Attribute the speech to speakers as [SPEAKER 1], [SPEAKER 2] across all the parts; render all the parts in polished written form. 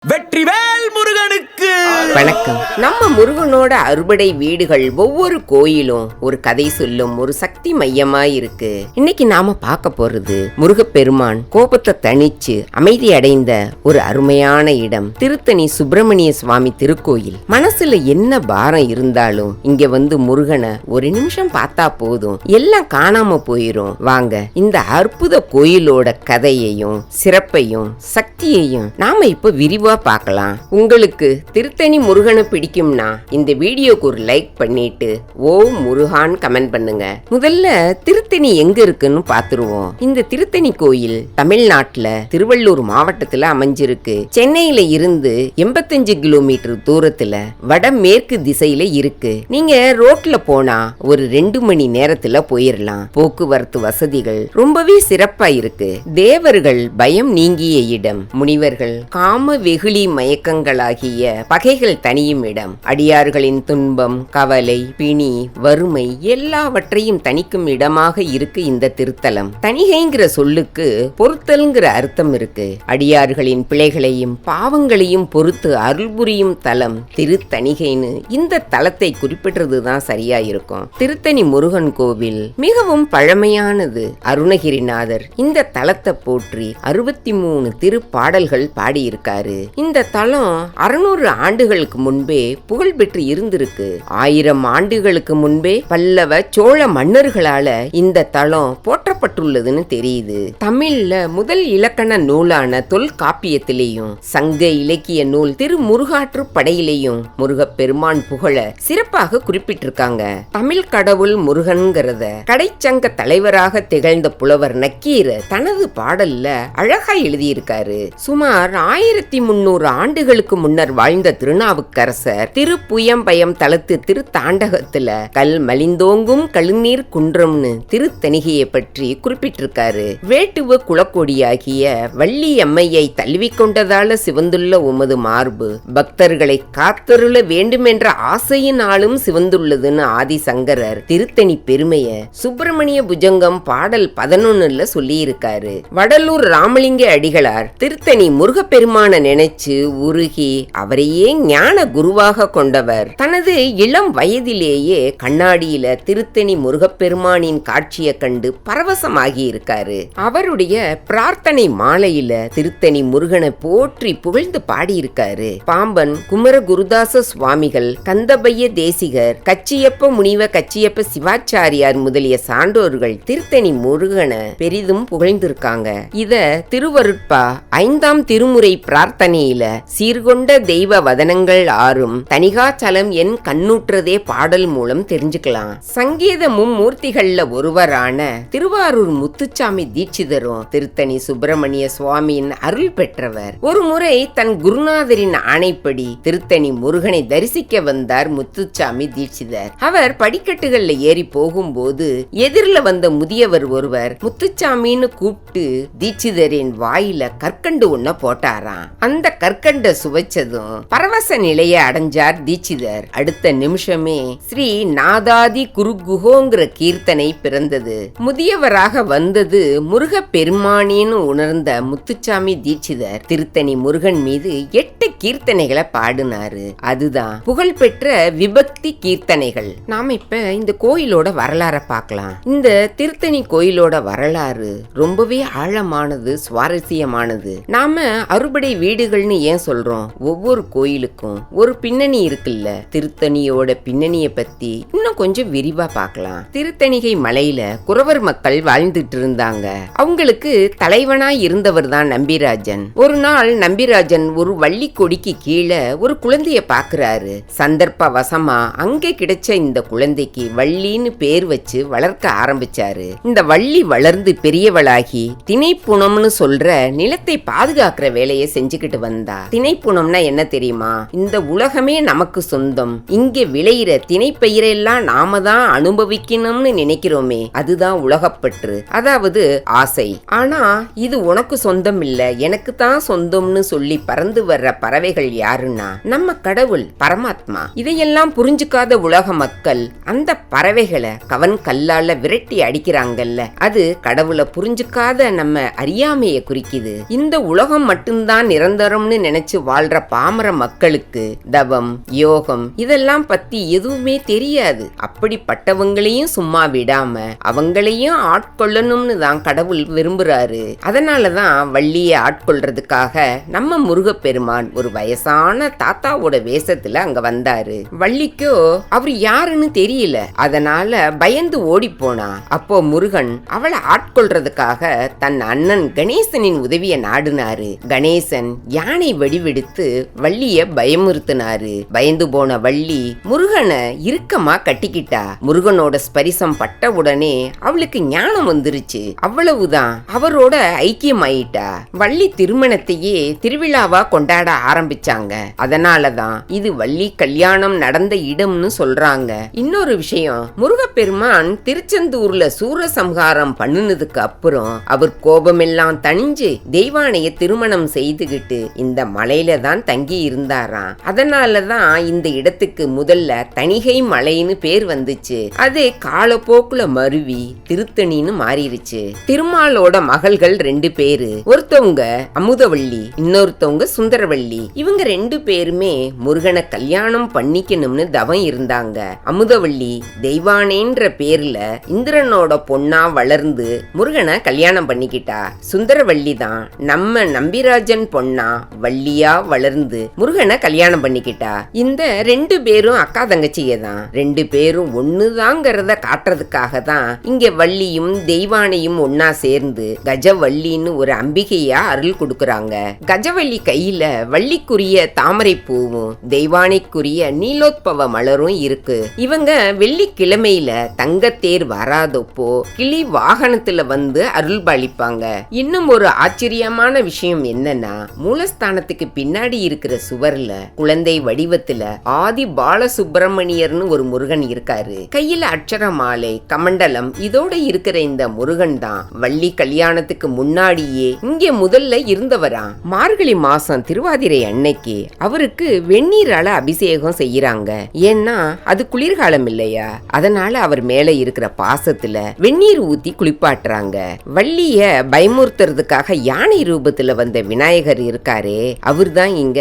[SPEAKER 1] வெற்றிவேல் முருகனுக்கு
[SPEAKER 2] வணக்கம். நம்ம முருகனோட அறுபடை வீடுகள் ஒவ்வொரு கோயிலும் ஒரு கதை சொல்லும் ஒரு சக்தி மையமா இருக்கு. இன்னைக்கு நாம பார்க்க போறது முருகப்பெருமான் கோபத்தை தணிச்சு அமைதி அடைந்த ஒரு அருமையான இடம் திருத்தணி சுப்பிரமணிய சுவாமி திருக்கோயில். மனசுல என்ன பாரம் இருந்தாலும் இங்க வந்து முருகனை ஒரு நிமிஷம் பார்த்தா போதும், எல்லாம் காணாம போயிரும். வாங்க இந்த அற்புத கோயிலோட கதையையும் சிறப்பையும் சக்தியையும் நாம இப்ப விரிவா பார்க்கலாம். உங்களுக்கு திருத்தணி முருகனை பிடிக்கும்னா இந்த வீடியோக்கு ஒரு லைக் பண்ணிட்டு ஓ முருகான் கமெண்ட் பண்ணுங்க. முதல்ல திருத்தணி எங்க இருக்குன்னு பாத்துருவோம். இந்த திருத்தணி கோயில் தமிழ்நாட்டுல திருவள்ளூர் மாவட்டத்துல அமைஞ்சிருக்கு. சென்னையில இருந்து 85 கிலோமீட்டர் தூரத்துல வடமேற்கு திசையில இருக்கு. நீங்க ரோட்ல போனா ஒரு 2 மணி நேரத்துல போயிடலாம். போக்குவரத்து வசதிகள் ரொம்பவே சிறப்பா இருக்கு. தேவர்கள் பயம் நீங்கிய இடம், முனிவர்கள் காம வெகுளி மயக்கங்களாகிய பகைகள் தனியும் இடம், அடியார்களின் துன்பம் கவலை பிணி வறுமை எல்லாவற்றையும் தணிக்கும் இடமாக இருக்கு இந்த திருத்தலம். தணிகைங்கிற சொல்லுக்கு பொறுத்தல்ங்கிற அர்த்தம் இருக்கு. அடியார்களின் பிழைகளையும் பாவங்களையும் பொறுத்து அருள் புரியும் தலம் திருத்தணிகைன்னு இந்த தலத்தை குறிப்பிடுறதுதான் சரியா இருக்கும். திருத்தணி முருகன் கோவில் மிகவும் பழமையானது. அருணகிரிநாதர் இந்த தலத்தை போற்றி 63 திருப்பாடல்கள் பாடியிருக்காரு. இந்த தலம் 600 ஆண்டுகளுக்கு முன்பே புகழ் பெற்று இருந்திருக்கு. 1000 ஆண்டுகளுக்கு முன்பே பல்லவ சோழ மன்னர்களால இந்த தலம் போற்றப்பட்டுள்ளதுன்னு தெரியுது. தமிழ்ல முதல் இலக்கண நூலான தொல்காப்பியத்திலேயும் சங்க இலக்கிய நூல் திருமுருகாற்று படையிலேயும் முருகப்பெருமான் புகழ சிறப்பாக குறிப்பிட்டிருக்காங்க. தமிழ் கடவுள் முருகன்கிறத கடைச்சங்க தலைவராக திகழ்ந்த புலவர் நக்கீரர் தனது பாடல்ல அழகா எழுதியிருக்காரு. சுமார் 1300 ஆண்டுகளுக்கு முன்னர் வாழ்ந்த திருநாவுக்கரசர் திருப்புயம்பயம் தலத்து திருத்தாண்டகத்துல கல் மலிந்தோங்கும் கழுநீர் குன்றம்னு திருத்தணிகையை பற்றி குறிப்பிட்டிருக்காரு. வேட்டுவ குலக்கொடியாகிய வள்ளி அம்மையை தழுவிக்கொண்டதால சிவந்துள்ள உமது மார்பு பக்தர்களை காத்தருள வேண்டுமென்ற ஆசையினாலும் சிவந்துள்ளதுன்னு ஆதிசங்கரர் திருத்தணி பெருமைய சுப்பிரமணிய புஜங்கம் பாடல் 11ல சொல்லி இருக்காரு. வடலூர் ராமலிங்க அடிகளார் திருத்தணி முருகப்பெருமான நினைச்சு உருகி அவரையே ஞான குருவாக கொண்டவர். தனது இளம் வயதிலேயே கண்ணாடியில திருத்தணி முருகப்பெருமானின் காட்சியை கண்டு பரவசமாகி இருக்காரு. அவருடைய பிரார்த்தனை மாலையில திருத்தணி முருகனை போற்றி புகழ்ந்து பாடியிருக்காரு. பாம்பன் குமர குருதாச சுவாமிகள், கந்தபைய தேசிகர், கச்சியப்ப முனிவ கச்சியப்ப சிவாச்சாரியார் முதலிய சான்றோர்கள் திருத்தணி முருகனை பெரிதும் புகழ்ந்திருக்காங்க. இத திருவருட்பா 5ஆம் திருமுறை பிரார்த்தனையில சீர்கொண்ட தெய்வ வதனங்கள் ஆறும் தணிகாச்சலம் என் கண்ணூற்றதே பாடல் மூலம் தெரிஞ்சுக்கலாம். சங்கீத மும்மூர்த்திகள்ல ஒருவரான திருவாரூர் முத்துச்சாமி தீட்சிதரும் திருத்தணி சுப்பிரமணிய சுவாமியின் அருள் பெற்றவர். ஒரு முறை தன் குருநாதரின் ஆணைப்படி திருத்தணி முருகனை தரிசிக்க வந்தார் முத்துச்சாமி தீட்சிதர். அவர் படிக்கட்டுகள்ல ஏறி போகும்போது எதிரில வந்த முதியவர் ஒருவர் முத்துச்சாமின்னு கூப்பிட்டு தீட்சிதரின் வாயில கற்கண்டு ஒன்ன போட்டாராம். அந்த கற்கண்ட சுவைச்சதும் பரவச நிலையை அடைஞ்சார் தீட்சிதர். அடுத்த நிமிஷமே ஸ்ரீ நாதாதி குருகுஹோங்கிற கீர்த்தனை பிறந்தது. முதியவராக வந்தது முருக பெருமானின்னு உணர்ந்த முத்துச்சாமி தீட்சிதர் திருத்தணி முருகன் மீது 8 கீர்த்தனைகளை பாடினாரு. அதுதான் புகழ்பெற்ற விபக்தி கீர்த்தனைகள். நாம இப்ப இந்த கோயிலோட வரலாற பார்க்கலாம். இந்த திருத்தணி கோயிலோட வரலாறு ரொம்பவே ஆழமானது, சுவாரஸ்யமானது. நாம அறுபடை வீடுகள்னு ஏன் சொல்றோம்? ஒவ்வொரு கோயிலுக்கும் ஒரு பின்னணி இருக்குல்ல. திருத்தணியோட பின்னணிய பத்தி இன்னும் கொஞ்சம் விரிவா பார்க்கலாம். திருத்தணிகை மலையில குறவர் மக்கள் வாழ்ந்துட்டு இருந்தாங்க. அவங்களுக்கு தலைவனா இருந்தவர் தான் நம்பிராஜன். ஒரு நாள் நம்பிராஜன் ஒரு வள்ளி கொடிக்கு கீழே ஒரு குழந்தைய பாக்குறாரு. சந்தர்ப்ப வசமா அங்கே கிடைச்ச இந்த குழந்தைக்கு வள்ளின்னு பேர் வச்சு வளர்க்க ஆரம்பிச்சாரு. இந்த வள்ளி வளர்ந்து பெரியவளாகி திணைப்புணம்னு சொல்ற நிலத்தை பாதுகாக்கிற வேலையை செஞ்சுக்கிட்டு வந்தா. திணைப்புணம்னா என்ன தெரியுமா? இந்த உலகமே நமக்கு சொந்தம், இங்கே விளையிற திணைப்பயிரெல்லாம் நாம தான் அனுபவிக்கணும்னு நினைக்கிறோமே, அதுதான் உலகப்பற்று, அதாவது ஆசை. ஆனா இது உனக்கு சொந்தம் இல்ல, எனக்கு தான் சொந்தம்னு சொல்லி பறந்து வர்ற பறவைகள் யாருன்னா நம்ம கடவுள் பரமாத்மா. இதையெல்லாம் புரிஞ்சுக்காத உலக மக்கள் அந்த பறவைகளை கவன் கல்லால விரட்டி அடிக்கிறாங்கல்ல, அது கடவுளை புரிஞ்சுக்காத நம்ம அறியாமைய குறிக்குது. இந்த உலகம் மட்டும்தான் நிரந்தரம்னு நினைச்சு வாழ்ற பாமர மக்களுக்கு தவம் யோகம் இதெல்லாம் பத்தி எதுவுமே தெரியாது. அப்படிப்பட்டவங்களையும் சும்மா விடாம அவங்களையும் ஆட்கொள்ளணும்னு தான் கடவுள் விரும்புறாரு. அதனாலதான் வள்ளியை ஆட்கொள்றதுக்காக நம்ம முருகப்பெருமான் ஒரு வயசான தாத்தாவோட வேஷத்துல அங்க வந்தாரு. வள்ளிக்கோ அவர் யாருன்னு தெரியல, அதனால பயந்து ஓடி போனா. அப்போ முருகன் அவளை ஆட்கொள்றதுக்காக தன் அண்ணன் கணேசனின் உதவிய நாடுனாரு. கணேசன் யானை வடிவெடுத்து வள்ளிய பயமுறுத்தினாரு. பயந்து போன வள்ளி முருகனை இறுக்கமா கட்டிக்கிட்டா. முருகனோட ஸ்பரிசம் பட்ட உடனே அவளுக்கு ஞானம் வந்துருச்சு. அவ்வளவுதான், அவரோட ஐக்கியமாயிட்டா. வள்ளி திருமணத்தையே திருவிழாவா கொண்டாட ஆரம்பிச்சாங்க. அதனாலதான் இது வள்ளி கல்யாணம் நடந்த இடம்னு சொல்றாங்க. இன்னொரு விஷயம், முருகப்பெருமான் திருச்செந்தூர்ல சூரசம்ஹாரம் பண்ணினதுக்கு அப்புறம் அவர் கோபமெல்லாம் தணிஞ்சு தெய்வானைய திருமணம் செய்துகிட்டு இந்த மலையில தான் தங்கி இருந்தாராம். அதனாலதான் இந்த இடத்துக்கு முதல்ல தணிகை மலைன்னு பேர் வந்துச்சு. அது காலப்போக்குல மருவி திருத்தணின்னு மாறிடுச்சு. திருமாலோட மகள்கள் 2 பேரு, ஒருத்தவங்க அமுதவள்ளி, இன்னொருத்தவங்க சுந்தரவள்ளி. இவங்க 2 பேருமே முருகனை கல்யாணம் பண்ணிக்கணும்னு தவம் இருந்தாங்க. அமுதவள்ளி தெய்வானேன்ற பேர்ல இந்திரனோட பொண்ணா வளர்ந்து முருகனை கல்யாணம் பண்ணிக்கிட்டா. சுந்தரவள்ளி தான் நம்ம நம்பிராஜன் பொண்ணா வள்ளியா வளர்ந்து முருகனை கல்யாணம் பண்ணிக்கிட்டா. இந்த 2 பேரும் அக்கா தங்கச்சிய தான். 2 பேரும் ஒண்ணுதாங்கிறத காட்டுறதுக்காக தான் இங்க வள்ளியும் தெய்வானையும் ஒன்னா சேர்ந்து கஜவள்ளின்னு ஒரு அம்பிகையா அருள் கொடுக்கறாங்க. கஜவள்ளி கையில வள்ளிக்குரிய தாமரை பூவும் தெய்வானைக்குரிய நீலோத்பவ மலரும் இருக்கு. இவங்க வெள்ளிக்கிழமையில தங்கத்தேர் வராதப்போ கிளி வாகனத்துல வந்து அருள் பாலிப்பாங்க. இன்னும் ஒரு ஆச்சரியமான விஷயம் என்னன்னா, மூலஸ்தானத்துக்கு பின்னாடி இருக்கிற சுவர்ல குழந்தை வடிவத்துல ஆதி பாலசுப்பிரமணியர்னு ஒரு முருகன் இருக்காரு. கையில அட்சர மாலை கமண்டலம் இதோட இருக்கிற இந்த முருகன் தான் வள்ளி கல்யாணத்துக்கு முன்னாடியே இங்க முதல்ல இருந்தவரா. மார்கழி மாசம் திருவாதிரை அன்னைக்கு அவருக்கு வெந்நீரால அபிஷேகம் செய்யறாங்க. ஏன்னா அது குளிர்காலம் இல்லையா, அதனால அவர் மேல இருக்கிற பாசத்துல வெந்நீர் ஊத்தி குளிப்பாட்டுறாங்க. வள்ளிய பயமுறுத்துறதுக்காக யானை ரூபத்துல வந்த விநாயகர் இருக்காரே, அவர் தான் இங்க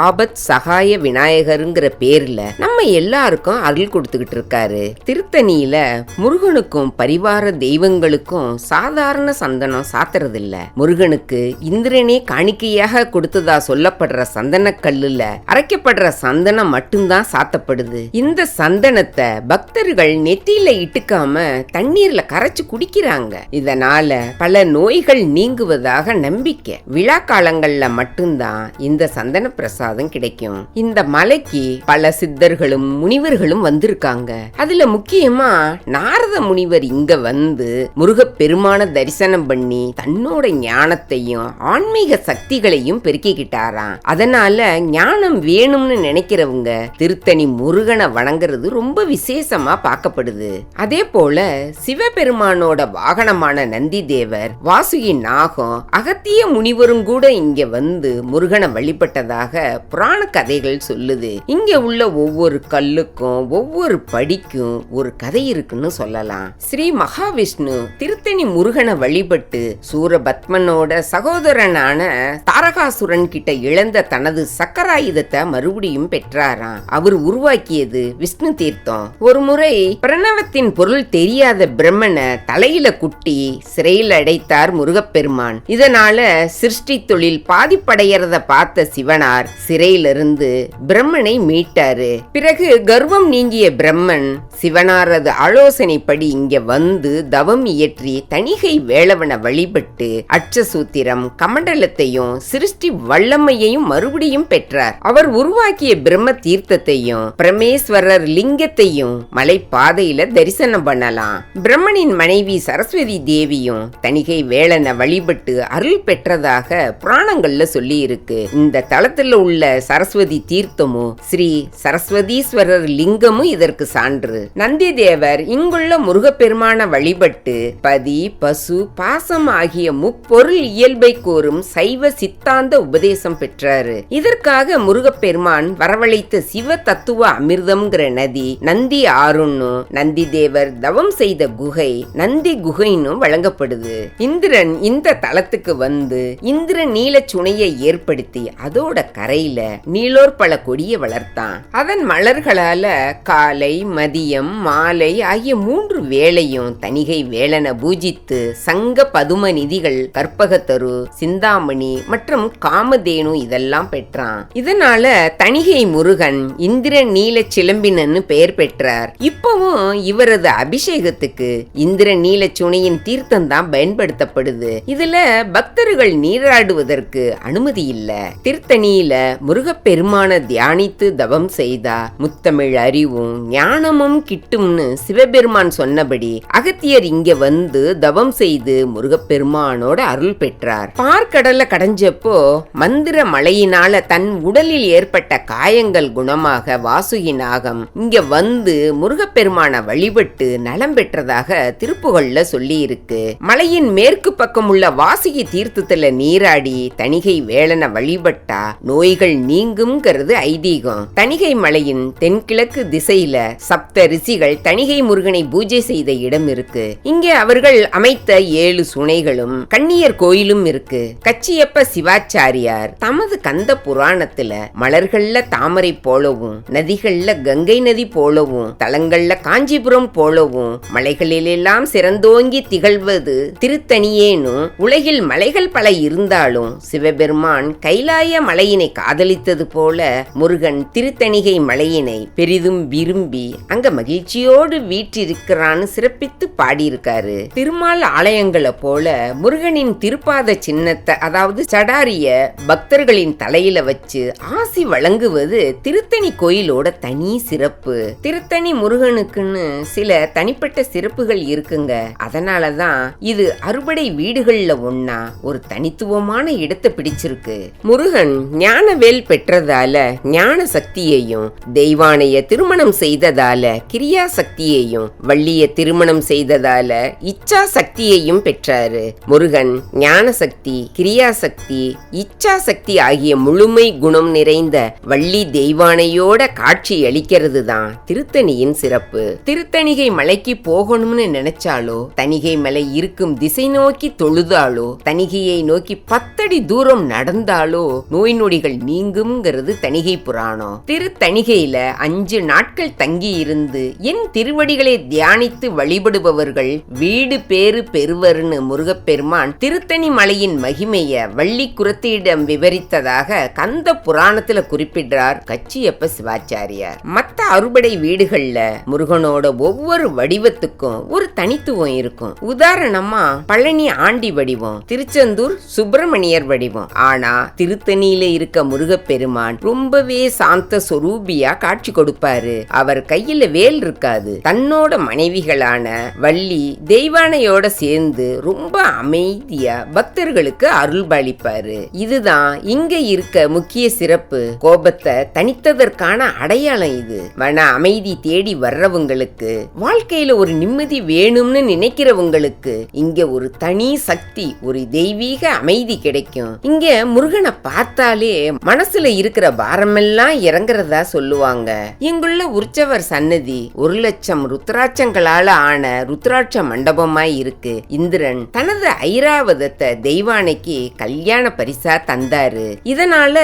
[SPEAKER 2] ஆபத் சகாய விநாயகருங்கிற பேர்ல நம்ம எல்லாருக்கும் அருள் கொடுத்துக்கிட்டு இருக்காரு. திருத்தணியில முருகனுக்கும் பரிவார தெய்வங்களுக்கும் சாதாரண சந்தனம் சாத்துறது இல்ல. முருகனுக்கு இந்திரனே காணிக்கையாக கொடுத்ததா சொல்லப்படுற சந்தன கல்லுல அரைக்கப்படுற சந்தனம் மட்டும்தான் சாத்தப்படுது. இந்த சந்தனத்தை பக்தர்கள் நெத்தியில இட்டுக்காம தண்ணீர்ல கரைச்சு குடிக்கிறாங்க. இதனால பல நோய்கள் நீங்குவதாக நம்பிக்கை. விழா காலங்கள்ல மட்டும்தான் இந்த சந்தன பிரசாதம் கிடைக்கும். இந்த மலைக்கு பல சித்தர்களும் முனிவர்களும் வந்திருக்காங்க. அதுல முக்கியமா நாரத முனிவர் இங்க வந்து முருகப்பெருமான தரிசனம் பண்ணி தன்னோட ஞானத்தையும் ஆன்மீக சக்திகளையும் பெருக்கிக்கிட்டாராம். அதனால ஞானம் வேணும்னு நினைக்கிறவங்க திருத்தணி முருகனை வணங்குறது ரொம்ப விசேஷமா பார்க்கப்படுது. அதே போல சிவபெருமானோட வாகனமான நந்தி தேவர், வாசுகி நாகம், அகத்திய முனிவரும் கூட இங்க வந்து முருகனை வழிபட்டதாக புராண கதைகள் சொல்லுது. இங்க உள்ள ஒவ்வொரு கல்லுக்கும் ஒவ்வொரு படிக்கும் ஒரு கதை இருக்குன்னு சொல்லலாம். ஸ்ரீ மகாவிஷ்ணு திருத்தணி முருகனை வழிபட்டு சூரபத்மனோட சகோதரனான தாரகாசுரன் கிட்ட இழந்த தனது சக்கராயுதத்தை மறுபடியும் பெற்றாராம். அவர் உருவாக்கியது விஷ்ணு தீர்த்தம். ஒரு முறை பிரணவத்தின் பொருள் தெரியாத பிரம்மனை தலையில குட்டி சிறையில் அடைத்தார் முருகப்பெருமான். இதனால சிருஷ்டி தொழில் பாதிப்படையறத பார்த்த சிவனார் சிறையிலிருந்து பிரம்மனை மீட்டாரு. பிறகு கர்வம் நீங்கிய பிரம்மன் சிவனாரது ஆலோசனைப்படி இங்க வந்து தவம் இயற்றி தணிகை வேளவனை வழிபட்டு அட்சசூத்திரம் கமண்டலத்தையும் சிருஷ்டி வல்லமையையும் மறுபடியும் பெற்றார். அவர் உருவாக்கிய பிரம்ம தீர்த்தத்தையும் பிரமேஸ்வரர் லிங்கத்தையும் மலை பாதையில தரிசனம் பண்ணலாம். பிரம்மனின் மனைவி சரஸ்வதி தேவியும் தணிகை வேளனை வழிபட்டு அருள் பெற்றதாக புராணங்கள்ல சொல்லி இருக்கு. இந்த தளத்துல உள்ள சரஸ்வதி தீர்த்தமும் ஸ்ரீ சரஸ்வதீஸ்வரர் லிங்கமும் இதற்கு சான்று. நந்தி தேவர் இங்குள்ள முருகப்பெருமான வழிபட்டு பதி பசு பாசம் ஆகிய முப்பொருள் இயல்பை கூறும் சைவ சித்தாந்த உபதேசம் பெற்றாரு. இதற்காக முருகப்பெருமான் வரவழைத்த சிவ தத்துவ அமிர்தம்ங்கிற நதி நந்தி ஆறுன்னு நந்தி தேவர் தவம் செய்த குகை நந்தி குகைன்னு வழங்கப்படுது. இந்திரன் இந்த தலத்துக்கு வந்து இந்திர நீல சுனையை ஏற்படுத்தி அதோட கரையில நீலோற்பல கொடியை வளர்த்தான். அதன் மலர்களால காலை மதியம் மாலை ஆகிய 3 வேளையும் தணிகை வேளன பூஜித்து சங்க பதும நிதிகள் கற்பகத்தரு சிந்தாமணி மற்றும் காமதேனு இதெல்லாம் பெற்றான். இதனால தணிகை முருகன் இந்திர நீல சிலம்பினன்னு பெயர் பெற்றார். இப்பவும் இவரது அபிஷேகத்துக்கு இந்திர நீல சுனையின் தீர்த்தம் தான் பயன்படுத்தப்படுது. இதுல பக்தர்கள் நீராடுவதற்கு அனுமதி இல்ல. திருத்தணியில முருகப்பெருமான தியானித்து தவம் செய்தா முத்தமிழ் அறிவும் ஞானமும் கிட்டும்னு சிவபெருமான் சொன்னபடி அகத்தியர் இங்க வந்து தவம் செய்து முருகப்பெருமானோட அருள் பெற்றார். பார்க்கடல கடைஞ்சப்போ மந்திர மழையினால தன் உடலில் ஏற்பட்ட காயங்கள் குணமாக வாசுகி நாகம் இங்க வந்து முருகப்பெருமான வழிபட்டு நலம் பெற்றதாக திருப்புகள்ல சொல்லி இருக்கு. மலையின் மேற்கு பக்கம் உள்ள வாசுகி தீர்த்தத்துல நீராடி தணிகை வேளன வழிபட்டா நோய்கள் நீங்கும்ங்கிறது ஐதீகம். தணிகை மலையின் தென்கிழக்கு திசையில சப்த ரிஷிகள் தணிகை முருகனை பூஜை செய்த இடம் இருக்கு. இங்கே அவர்கள் அமைத்த 7 சுனைகளும் கன்னியர் கோயிலும் இருக்கு. கச்சியப்ப சிவாச்சாரியார் தமது கந்த புராணத்துல மலர்கள்ல தாமரை போலவும் நதிகள்ல கங்கை நதி போலவும் தலங்கள்ல காஞ்சிபுரம் போலவும் மலைகளிலெல்லாம் சிறந்தோங்கி திகழ்வது திருத்தணியேனும் உலகில் மலைகள் பல இருந்தாலும் சிவபெருமான் கைலாய மலையினை காதலித்தது போல முருகன் திருத்தணிகை மலையினை பெரிதும் விரும்பி அங்க மகிழ்ச்சியோடு வீற்றிருக்கிறான்னு சிறப்பித்து பாடியிருக்காரு. திருமால் ஆலயங்களை போல முருகனின் திருப்பாத சின்னத்தை அதாவது சடாரிய பக்தர்களின் தலையில வச்சு ஆசி வழங்குவது திருத்தணி கோயிலோட தனி சிறப்பு. திருத்தணி முருகனுக்குன்னு சில தனிப்பட்ட சிறப்புகள் இருக்குங்க. அதனாலதான் இது அறுபடை வீடுகள்ல ஒன்னா ஒரு தனித்துவமான இடத்தை பிடிச்சிருக்கு. முருகன் ஞானவேல் பெற்றதால ஞான சக்தியையும் தெய்வானைய திருமணம் செய்ததால கிரியா சக்தியையும் வள்ளிய திருமணம் செய்ததால இச்சா சக்தியையும் பெற்றாரு. முருகன் ஞான சக்தி கிரியா சக்தி இச்சா சக்தி ஆகிய முழுமை குணம் நிறைந்த வள்ளி தெய்வானையோட காட்சி அளிக்கிறது தான் திருத்தணியின் சிறப்பு. திருத்தணிகை மலைக்கு போகணும்னு நினைச்சாலோ தணிகை மலை இருக்கும் திசை நோக்கி தொழுதாலோ தணிகையை நோக்கி 10 அடி தூரம் நடந்தாலோ நோய் நொடிகள் நீங்கும்ங்கிறது தணிகை புராணம். திருத்தணிகையில 5 நாட்கள் தங்கி இருந்து என் திருவடிகளை தியானித்து வழிபடுபவர்கள் வீடு பேறு பெறுவர்னு முருகப்பெருமான் திருத்தணி மலையின் மகிமைய வள்ளி குரத்தியிடம் விவரித்ததாக கந்த புராணத்துல குறிப்பிடுறார் கச்சியப்ப சிவாச்சாரியார். மத்த அறுபடை வீடுகள்ல முருகனோட ஒவ்வொரு வடிவத்துக்கும் ஒரு தனித்துவம் இருக்கும். உதாரணமா பழனி ஆண்டி வடிவம், திருச்செந்தூர் சுப்பிரமணியர் வடிவம். ஆனா திருத்தணியில இருக்க முருகப்பெருமான் ரொம்பவே சாந்த சொரூபியா காட்சி கொடுப்பாரு. அவர் கையில வேல் இருக்காது. தன்னோட மனைவிகளான வள்ளி தெய்வானையோட சேர்ந்து ரொம்ப அமைதியா பக்தர்களுக்கு அருள் பாலிப்பாரு. இதுதான் இங்க இருக்க முக்கிய சிறப்பு. கோபத்தை தனித்ததற்கான அடையாளம் இது. மன அமைதி தேடி வர்றவங்களுக்கு, வாழ்க்கையில ஒரு நிம்மதி வேணும்னு நினைக்கிறவங்களுக்கு இங்க ஒரு தனி சக்தி, ஒரு தெய்வீக அமைதி கிடைக்கும். இங்க முருகனை பார்த்தாலே மனசுல இருக்கிற பாரமெல்லாம் இறங்குறதா சொல்லுவாங்க. இங்குள்ள உற்சவர் சன்னதி 1,00,000 ருத்ராட்சங்களால ஆன ருத்ராட்ச மண்டபமாய் இருக்கு. இந்திரன் தனது ஐராவதத்தை தெய்வானைக்கு கல்யாண பரிசா தந்தாரு. இதனால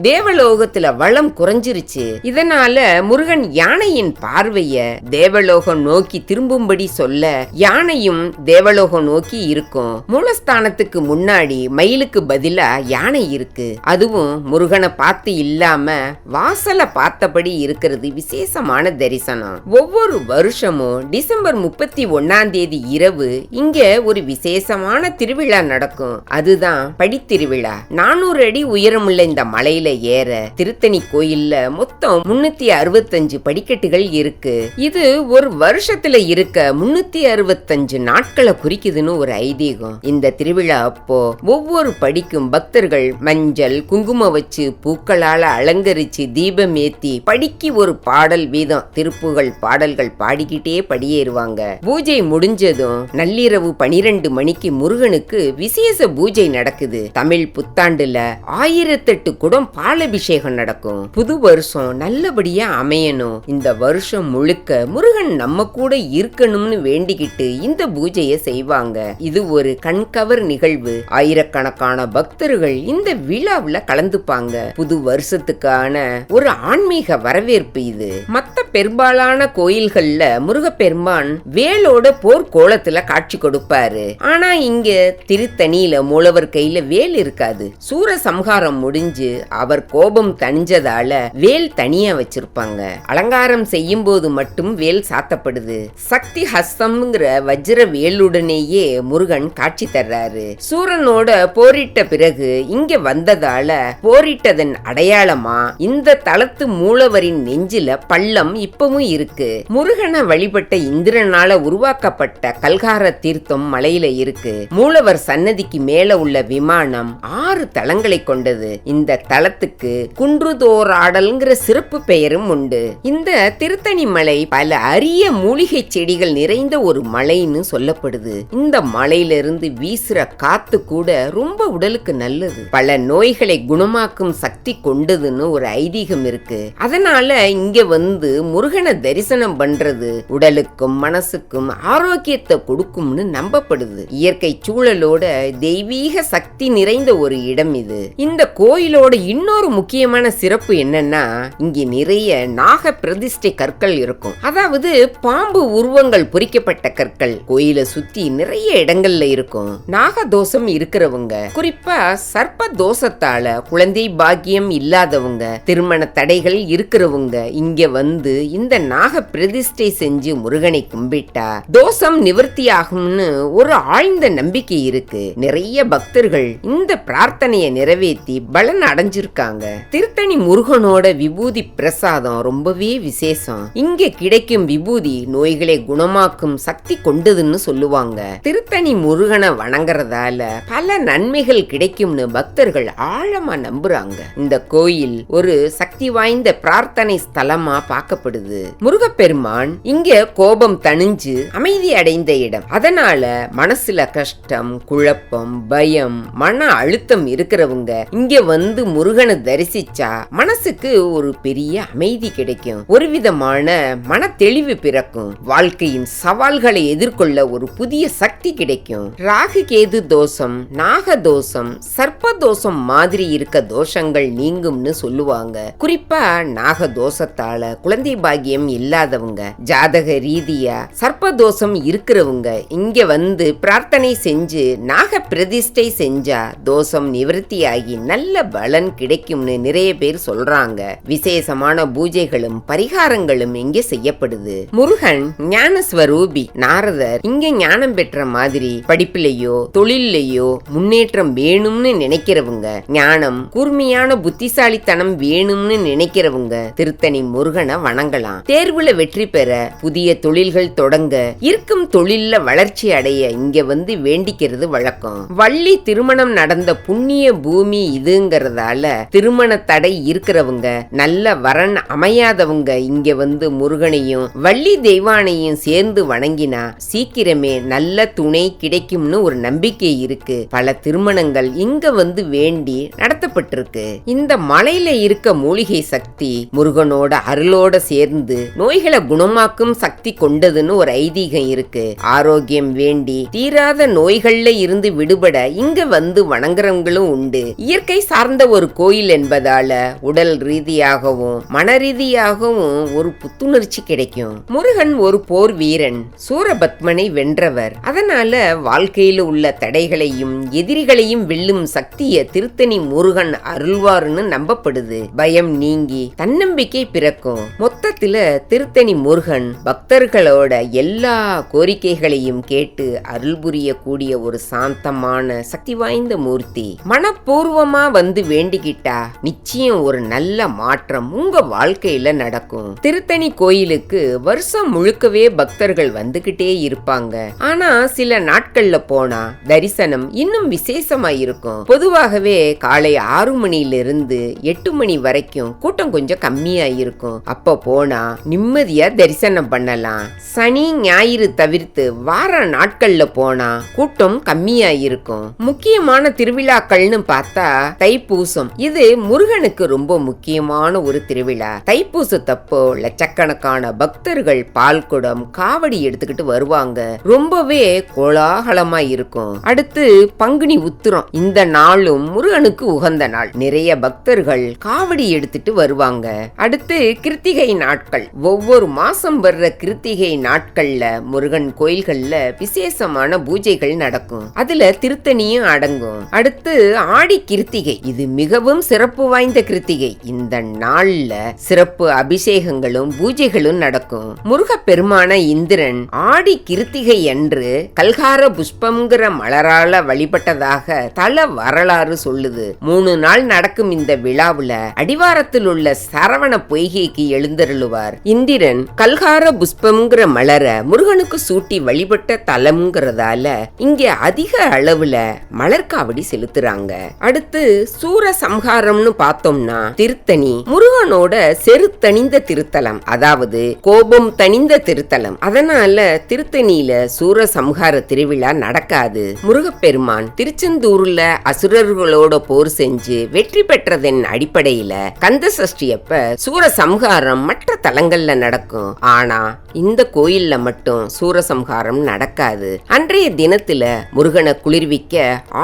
[SPEAKER 2] தேவலோகத்துல வளம் குறைஞ்சிருச்சு. இதனால முருகன் யானையின் பார்வைய தேவலோகம் நோக்கி திரும்பும்படி சொல்ல யானையும் தேவலோகம் நோக்கி இருக்கும். மூலஸ்தானத்துக்கு முன்னாடி மயிலுக்கு பதிலா யானை இருக்கு. அதுவும் முருகனை பார்த்து இல்லாம வாசல பார்த்தபடி இருக்கிறது விசேஷமான தரிசனம். ஒவ்வொரு வருஷமும் டிசம்பர் 31 இரவு இங்க ஒரு விசேஷமான திருவிழா நடக்கும். அதுதான் படித்திருவிழா. 400 அடி உயரமுள்ள இந்த மலையில ஏற திருத்தணி கோயில்ல மொத்தம் 365 படிக்கட்டுகள் இருக்கு. இது ஒரு வருஷத்துல இருக்க 365 நாட்களை குறிக்குதுன்னு ஒரு ஐதீகம். இந்த திருவிழா அப்போ ஒவ்வொரு படிக்கும் பக்தர்கள் மஞ்சள் குங்குமம் வச்சு பூ பூக்களால அலங்கரிச்சு தீபம் ஏத்தி படிக்கு ஒரு பாடல் வீதம் திருப்புகள் பாடல்கள் பாடிக்கிட்டே படியேறுவாங்க. பூஜை முடிஞ்சதும் நள்ளிரவு 12 மணிக்கு முருகனுக்கு விசேஷ பூஜை நடக்குது. தமிழ் புத்தாண்டுல 1008 குடம் பாலபிஷேகம் நடக்கும். புது வருஷம் நல்லபடியா அமையணும், இந்த வருஷம் முழுக்க முருகன் நம்ம கூட இருக்கணும்னு வேண்டிக்கிட்டு இந்த பூஜையை செய்வாங்க. இது ஒரு கண்கவர் நிகழ்வு. ஆயிரக்கணக்கான பக்தர்கள் இந்த விழாவுல கலந்துப்பாங்க. புது வருஷத்துக்கான ஒரு ஆன்மீக வரவேற்பு இது. மத்த பெரும்பாலான கோயில்கள்ல முருகப்பெருமான் வேலோட போர்க்கோலத்துல காட்சி கொடுப்பாரு. ஆனா இங்க திருத்தணியில மூலவர் கையில வேல் இருக்காது. சூரசம்ஹாரம் முடிஞ்சு அவர் கோபம் தணிஞ்சதால வேல் தனியா வச்சிருப்பாங்க. அலங்காரம் செய்யும் போது மட்டும் வேல் சாத்தப்படுது. சக்தி ஹஸ்தம்ங்கிற வஜ்ர வேலுடனேயே முருகன் காட்சி தர்றாரு. சூரனோட போரிட்ட பிறகு இங்க வந்ததால போரிட்டதன் அடையாளமா இந்த தலத்து மூலவரின் நெஞ்சில பள்ளம் இப்பவும் இருக்கு. முருகனை வழிபட்ட இந்திரனால உருவாக்கப்பட்ட கல்கார தீர்த்தம் மலையில இருக்கு. மூலவர் சன்னதிக்கு மேல உள்ள விமானம் 6 தளங்களை கொண்டது. இந்த தலத்துக்கு குன்றுதோராடல்ங்கிற சிறப்பு பெயரும் உண்டு. இந்த திருத்தணி மலை பல அரிய மூலிகை செடிகள் நிறைந்த ஒரு மலைன்னு சொல்லப்படுது. இந்த மலையிலிருந்து வீசுற காத்து கூட ரொம்ப உடலுக்கு நல்லது. பல நோய்களை குணமாக்கும் சக்தி கொண்டதுன்னு ஒரு ஐதீகம் இருக்கு. அதனால இங்க வந்து முருகனை தரிசனம் பண்றது உடலுக்கும் மனசுக்கும் ஆரோக்கியத்தை கொடுக்கும்னு நம்பப்படுது. இயற்கை சூழலோட தெய்வீக சக்தி நிறைந்த ஒரு இடம் இது. இந்த கோயிலோட இன்னொரு முக்கியமான சிறப்பு என்னன்னா, இங்க நிறைய நாக பிரதிஷ்டை கற்கள் இருக்கும். அதாவது பாம்பு உருவங்கள் பொறிக்கப்பட்ட கற்கள் கோயிலை சுத்தி நிறைய இடங்கள்ல இருக்கும். நாகதோஷம் இருக்கிறவங்க, குறிப்பா சர்ப்ப தோஷத்தால குழந்தை பாக்கியம் இல்லாதவங்க, திருமண தடைகள் இருக்கிறவங்க இங்க வந்து இந்த நாக பிரதிஷ்டை செஞ்சு முருகனை கும்பிட்டா தோஷம் நிவர்த்தியாகும்னு ஒரு ஆழ்ந்த நம்பிக்கை இருக்கு. நிறைய பக்தர்கள் இந்த பிரார்த்தனையை நிறைவேற்றி பலன் அடைஞ்சிருக்காங்க. திருத்தணி முருகனோட விபூதி பிரசாதம் ரொம்பவே விசேஷம். இங்க கிடைக்கும் விபூதி நோய்களை குணமாக்கும் சக்தி கொண்டதுன்னு சொல்லுவாங்க. திருத்தணி முருகனை வணங்குறதால பல நன்மைகள் கிடைக்கும்னு பக்தர்கள் ஆழமா நம்புறாங்க. இந்த கோயில் ஒரு சக்தி வாய்ந்த பிரார்த்தனை ஸ்தலமா பார்க்கப்படுது. முருகப்பெருமான் இங்க கோபம் தணிஞ்சு அமைதி அடைந்த இடம். அதனால மனசுல கஷ்டம், குழப்பம், பயம், மன அழுத்தம் இருக்கிறவங்க இங்க வந்து முருகனை தரிசிச்சா மனசுக்கு ஒரு பெரிய அமைதி கிடைக்கும். ஒரு விதமான மன தெளிவு பிறக்கும். வாழ்க்கையின் சவால்களை எதிர்கொள்ள ஒரு புதிய சக்தி கிடைக்கும். ராகு கேது தோஷம், நாக தோஷம், சர்ப்ப தோஷம் மாதிரி இருக்க தோஷங்கள் நீங்கும்னு சொல்லுவாங்க. குறிப்பா நாக தோஷத்தால குழந்தை பாக்கியம் இல்லாதவங்க, ஜாதக ரீதியா சர்ப்ப தோஷம் இருக்கிறவங்க இங்க வந்து பிரார்த்தனை செஞ்சு நாக பிரதிஷ்டை செஞ்சா தோஷம் நிவர்த்தியாகி நல்ல பலன் கிடைக்கும்னு நிறைய பேர் சொல்றாங்க. விசேஷமான பூஜைகளும் பரிகாரங்களும் இங்க செய்யப்படுது. முருகன் ஞான ஸ்வரூபி. நாரதர் இங்க ஞானம் பெற்ற மாதிரி படிப்பிலேயோ தொழிலையோ முன்னேற்றம் வேணும்னு நினைக்கிறவங்க, ஞானம் கூர்மையான புத்திசாலித்தனம் வேணும்னு நினைக்கிறவங்க திருத்தணி முருகனை வணங்கலாம். தேர்வுல வெற்றி பெற, புதிய தொழில்கள் தொடங்க, இருக்கும் தொழில்ல வளர்ச்சி அடைய இங்க வந்து வேண்டிக்கிறது வழக்கம். வள்ளி திருமணம் நடந்த புண்ணிய பூமி இதுங்கிறதால திருமண தடை இருக்கிறவங்க, நல்ல வரன் அமையாதவங்க இங்க வந்து முருகனையும் வள்ளி தெய்வானையும் சேர்ந்து வணங்கினா சீக்கிரமே நல்ல துணை கிடைக்கும்னு ஒரு நம்பிக்கை இருக்கு. பல திருமணங்கள் இங்க வந்து வேண்டி நடத்தப்பட்டிருக்கு. இந்த மலையில இருக்க மூலிகை சக்தி முருகனோட அருளோட சேர்ந்து நோய்களை குணமாக்கும் சக்தி கொண்டதுன்னு ஒரு ஐதீகம் இருக்கு. ஆரோக்கியம் வேண்டி தீராத நோய்கள்ல இருந்து விடுபட இங்க வந்து வணங்குறவங்களும் உண்டு. இயற்கை சார்ந்த ஒரு கோயில் என்பதால உடல் ரீதியாகவும் மன ரீதியாகவும் ஒரு புத்துணர்ச்சி கிடைக்கும். முருகன் ஒரு போர் வீரன், சூரபத்மனை வென்றவர். அதனால வாழ்க்கையில உள்ள தடைகளையும் எதிரிகளையும் வெல்லும் சக்தியை திருத்தணி முருகன் அருள்வாருன்னு நம்பப்படுது. பயம் நீங்கி தன்னம்பிக்கை பிறக்கும். மொத்தத்துல திருத்தணி முருகன் பக்தர்களோட எல்லா கோரிக்கைகளையும் கேட்டு அருள் புரியக்கூடிய ஒரு சாந்தமான சக்தி வாய்ந்த மூர்த்தி. மனப்பூர்வமா வந்து வேண்டிக்கிட்டா நிச்சயம் ஒரு நல்ல மாற்றம் உங்க வாழ்க்கையில நடக்கும். திருத்தணி கோயிலுக்கு வருஷம் முழுக்கவே பக்தர்கள் வந்துகிட்டே இருப்பாங்க. ஆனா சில நாட்கள்ல போனா தரிசனம் இன்னும் விசேஷமா இருக்கும். பொதுவாகவே காலை 6 மணியிலிருந்து இருந்து 8 மணி வரைக்கும் கூட்டம் கொஞ்சம் கம்மியா இருக்கும். அப்ப போனா நிம்மதியா தரிசனம் பண்ணலாம். சனி ஞாயிறு தவிர்த்து வார நாட்கள்ல போனா கூட்டம் கம்மியா இருக்கும். முக்கியமான திருவிழாக்கள்னு பார்த்தா தைப்பூசம். இது முருகனுக்கு ரொம்ப முக்கியமான ஒரு திருவிழா. தைப்பூசத்தப்போ லட்சக்கணக்கான பக்தர்கள் பால்குடம் காவடி எடுத்துக்கிட்டு வருவாங்க. ரொம்பவே கோலாகலமா இருக்கும். அடுத்து பங்குனி உத்திரம். இந்த நாளும் முருகனுக்கு உகந்த நாள். நிறைய பக்தர்கள் காவடி எடுத்துட்டு வருவாங்க. அடுத்து கிருத்திகை நாட்கள். ஒவ்வொரு மாசம் வர்ற கிருத்திகை நாட்கள்ல முருகன் கோயில்கள்ல விசேஷமான பூஜைகள் நடக்கும். அதுல திருத்தணியும் அடங்கும். அடுத்து ஆடி கிருத்திகை. இது மிகவும் சிறப்பு வாய்ந்த கிருத்திகை. இந்த நாள்ல சிறப்பு அபிஷேகங்களும் பூஜைகளும் நடக்கும். முருகப்பெருமான இந்திரன் ஆடி கிருத்திகை அன்று கல்கார புஷ்பம்ங்கிற மலரால வழிபட்டதாக தல வரலாறு சொல்லுது. 3 நாள் நடக்கும் இந்த விழாவுல அடிவாரத்தில் உள்ள சரவண பொய்கைக்கு எழுந்தருளுவார் இந்திரன். கல்கார புஷ்பம்ங்கிற மலர முருகனுக்கு சூட்டி வழிபட்ட தலம்ங்கிறதால இங்க அதிக அளவுல மலர்காவடி செலுத்துறாங்க. அடுத்து சூர சம்ஹாரம்னு பார்த்தோம்னா திருத்தணி முருகனோட செருத்தணிந்த திருத்தலம், அதாவது கோபம் தணிந்த திருத்தலம். அதனால திருத்தணியில சூர சம்ஹார திருவிழா நடக்காது. முருகப்பெருமான் திருச்செந்தூர்ல அசுரர்களோட போர் செஞ்சு வெற்றி பெற்றதன் அடிப்படையில கந்த சஷ்டியப்ப சூர சம்ஹாரம் மற்ற தலங்கள்ல நடக்கும். ஆனா இந்த கோயில்ல மட்டும் சூரசம்ஹாரம் நடக்காது. அன்றைய தினத்துல முருகனை குளிர்விக்க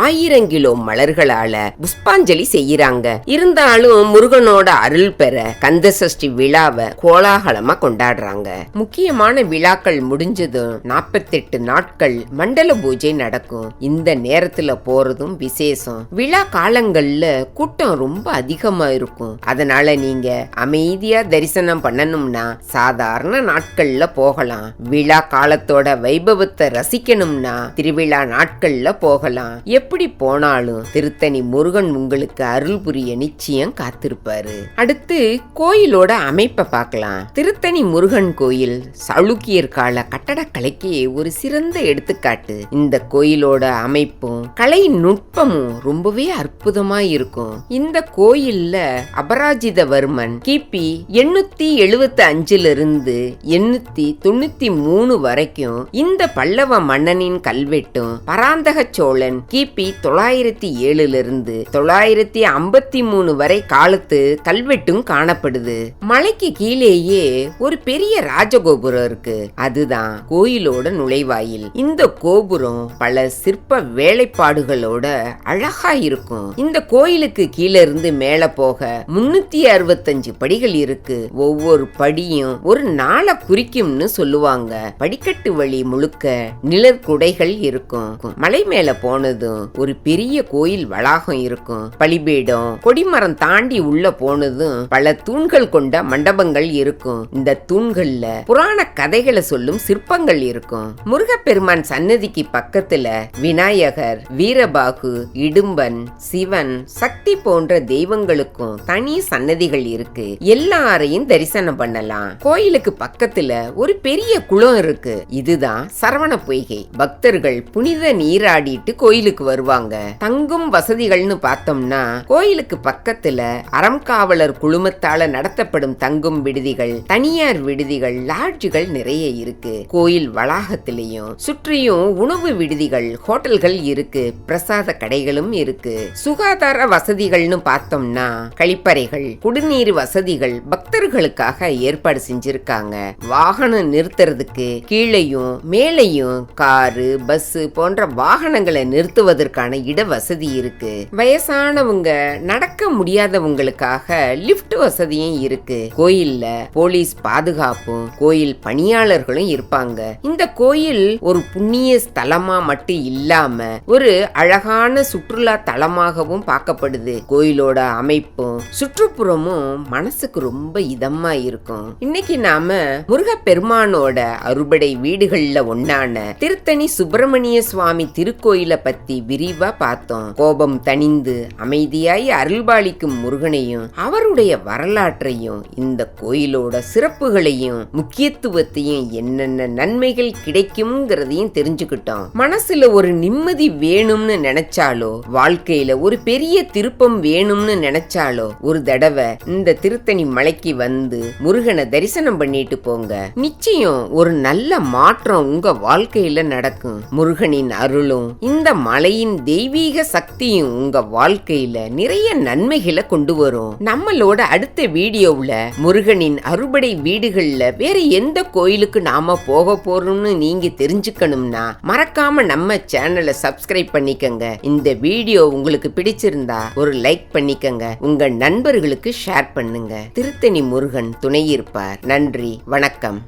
[SPEAKER 2] 1000 கிலோ மலர்களால புஷ்பாஞ்சலி செய்யறாங்க. இருந்தாலும் முருகனோட அருள் பெற கந்த சஷ்டி விழாவை கோலாகலமா கொண்டாடுறாங்க. முக்கியமான விழாக்கள் முடிஞ்சதும் 48 நாட்கள் மண்டல பூஜை நடக்கும். இந்த நேரத்துல போறதும் விசேஷம். விழா காலங்கள்ல கூட்டம் ரொம்ப அதிகமா இருக்கும். அதனால நீங்க அமைதியா தரிசனம் பண்ணணும்னா சாதாரண நாட்கள்ல போகலாம். விழா காலத்தோட வைபவத்தை ரசிக்கணும்னா திருவிழா நாட்கள்ல போகலாம். எப்படி போனாலும் திருத்தணி முருகன் உங்களுக்கு அருள் புரிய நிச்சயம் காத்திருப்பாரு. அடுத்து கோயிலோட அமைப்பை பார்க்கலாம். திருத்தணி முருகன் கோயில் சாளுக்கியர் கால கட்டடக்கலைக்கு ஒரு சிறந்த எடுத்துக்காட்டு. இந்த கோயிலோட அமைப்பும் கலை நுட்பமும் ரொம்பவே அற்புதமா இருக்கும். இந்த கோயில்ல அபராஜிதவர்மன் கிபி 875 இருந்து 893 வரைக்கும் இந்த பல்லவ மன்னனின் கல்வெட்டும், பராந்தக சோழன் கிபி 907 இருந்து 953 வரை காலத்து கல்வெட்டும் காணப்படுது. மலைக்கு கீழேயே ஒரு பெரிய ராஜகோபுரம் இருக்கு. அதுதான் கோயிலோட நுழைவாயில். இந்த கோபுரம் பல சிற்ப வேலைப்பாடுகளோட அழகா இருக்கும். இந்த கோயிலுக்கு கீழே இருந்து மேல போக 365 படிகள் இருக்கு. ஒவ்வொரு படியும் ஒரு நாளை குறிக்கும்னு சொல்லுவாங்க. படிக்கட்டு வழி முழுக்க நிழற்குடைகள் இருக்கும். மலை மேல போனதும் ஒரு பெரிய கோயில் வளாகம் இருக்கும். பலிபீடம், கொடிமரம் தாண்டி உள்ள போனதும் பல தூண்கள் கொண்ட மண்டபங்கள் இருக்கும். இந்த தூண்கள்ல புராண கதைகளை சொல்லும் சிற்பங்கள் இருக்கும். முருகப்பெருமான் சன்னதிக்கு பக்கத்துல விநாயகர், வீரபாகு, இடும்பன், சிவன், சக்தி போன்ற தெய்வங்களுக்கும் தனி சன்னதிகள் இருக்கு. எல்லாரையும் தரிசனம் பண்ணலாம். கோயிலுக்கு பக்கத்துல ஒரு பெரிய குளம் இருக்கு. இதுதான் சரவண பொய்கை. பக்தர்கள் புனித நீராடிட்டு கோயிலுக்கு வருவாங்க. தங்கும் வசதிகள்னு பார்த்தோம்னா கோயிலுக்கு பக்கத்துல அறம்காவலர் குழுமத்தால நடத்தப்படும் தங்கும் விடுதிகள், தனியார் விடுதிகள், லாட்ஜுகள் நிறைய இருக்கு. கோயில் வளாகத்திலையும் சுற்றியும் உணவு விடுதிகள், ஹோட்டல்கள் இருக்கு. பிரசாத கடைகளும் இருக்கு. சுகாதார வசதிகள்னு பார்த்தோம்னா கழிப்பறைகள், குடிநீர் வசதிகள் பக்தர்களுக்காக ஏற்பாடு செஞ்சிருக்காங்க. வாகனம் நிறுத்துறதுக்கு கீழையும் மேலையும் காரு, பஸ் போன்ற வாகனங்களை நிறுத்துவதற்கான இட வசதி இருக்கு. வயசானவங்க, நடக்க முடியாதவங்களுக்காக லிப்ட் வசதியும் இருக்கு. கோயில்ல போலீஸ் பாதுகாப்பும் கோயில் பணியாளர்களும் இருப்பாங்க. இந்த கோயில் ஒரு புண்ணிய ஸ்தலமா மட்டும் இல்லாம ஒரு அழகான சுற்றுலா தலமாகவும் பார்க்கப்படுது. கோயிலோட அமைப்பும் சுற்றுப்புறமும் மனசுக்கு ரொம்ப இதமா இருக்கும். இன்னைக்கு நாம முருகப்பெருமானோட அறுபடை வீடுகள்ல ஒன்னான திருத்தணி சுப்பிரமணிய சுவாமி திருக்கோயில பத்தி விரிவா பார்த்தோம். கோபம் தணிந்து அமைதியாய் அருள்பாலிக்கும் முருகனையும் அவருடைய வரலாற்றையும் இந்த கோயிலோட சிறப்புகளையும் முக்கியத்துவத்தையும் என்னென்ன நன்மைகள் கிடைக்கும்ங்கிறதையும் தெரிஞ்சுக்கிட்டோம். மனசுல ஒரு நிம்மதி வேணும்னு நினைச்சாலோ, வாழ்க்கையில ஒரு பெரிய திருப்பம் வேணும்னு நினைச்சாலோ ஒரு தடவை இந்த திருத்தணி மலைக்கு வந்து முருகனை தரிசனம் பண்ணிட்டு போங்க. நிச்சயம் ஒரு நல்ல மாற்றம் உங்க வாழ்க்கையில நடக்கும். முருகனின் அருளும் இந்த மலையின் தெய்வீக சக்தியும் உங்க வாழ்க்கையில நிறைய நன்மைகளை கொண்டு வரும். நம்மளோட அடுத்த வீடியோவுல முருகனின் அறுபடை வீடுகள்ல வேற எந்த கோயிலுக்கு நாம போக போறோம்னு நீங்க தெரிஞ்சுக்கணும்னா மறக்காம நம்ம சேனலை சப்ஸ்கிரைப் பண்ணிக்கங்க. இந்த வீடியோ உங்களுக்கு பிடிச்சிருந்தா ஒரு லைக் பண்ணிக்கங்க. உங்க நண்பர்களுக்கு ஷேர் பண்ணுங்க. திருத்தணி முருகன் துணை இருப்பார். நன்றி, வணக்கம்.